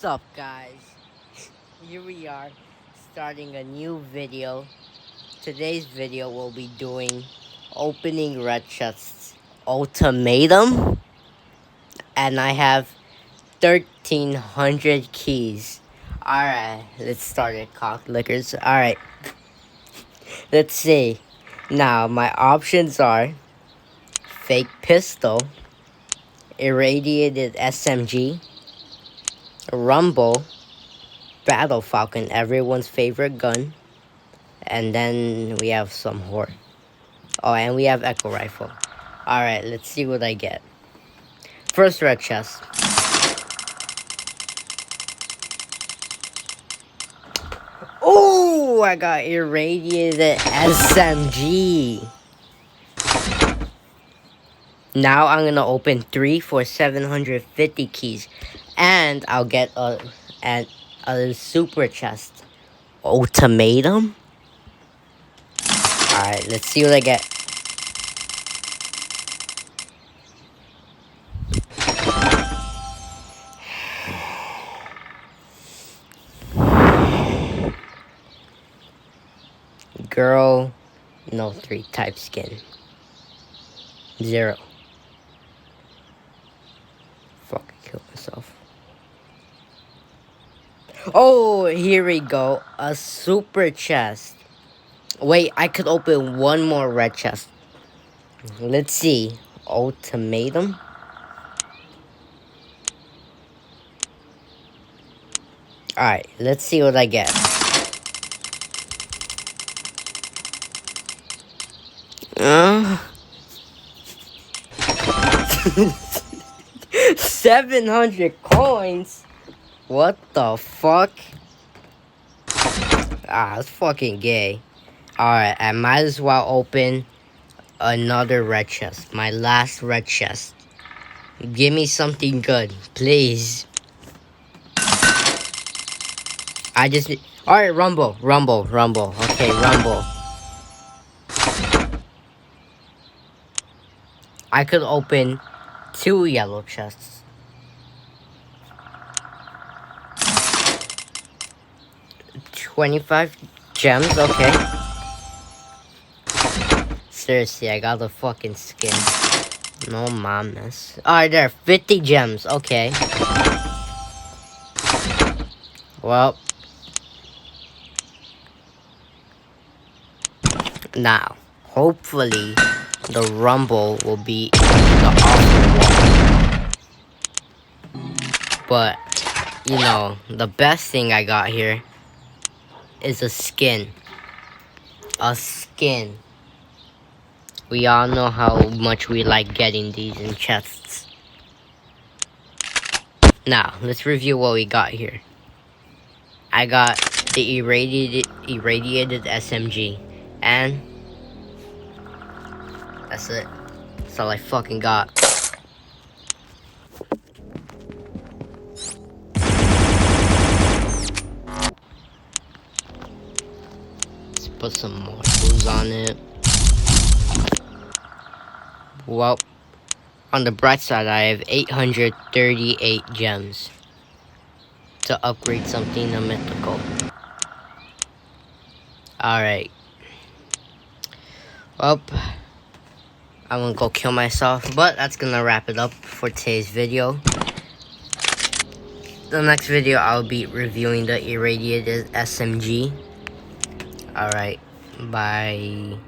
up, guys? Here we are starting a new video. Today's video will be doing opening red chests ultimatum, and I have 1,300 keys. Alright, let's start it, cock lickers. Alright, let's see. Now, my options are fake pistol, irradiated SMG, rumble, battle falcon, everyone's favorite gun, and then we have some horde. Oh, and we have echo rifle. Alright, let's see what I get. First red chest. Oh, I got irradiated SMG. Now I'm gonna open 3 for 750 keys, and I'll get a super chest. Ultimatum. Alright, let's see what I get. Girl, no 3 type skin. 0. Fucking kill myself. Oh, here we go. A super chest. Wait, I could open one more red chest. Let's see. Ultimatum. Alright, let's see what I get. Uh, 700 coins? What the fuck? That's fucking gay. Alright, I might as well open another red chest. My last red chest. Give me something good, please. I just need... Alright, rumble. Okay, rumble. I could open 2 yellow chests. $25 gems, okay. Seriously, I got the fucking skin. No mames. Alright, there, 50 gems, okay. Well. Now, hopefully, the rumble will be the awful one. But, you know, the best thing I got here is a skin. A skin. We all know how much we like getting these in chests. Now, let's review what we got here. I got the irradiated SMG. And that's it. That's all I fucking got. Let's put some more booze on it. Well, on the bright side, I have 838 gems to upgrade something to mythical. Alright. Well, I'm gonna go kill myself, but that's gonna wrap it up for today's video. The next video, I'll be reviewing the irradiated SMG. Alright, bye.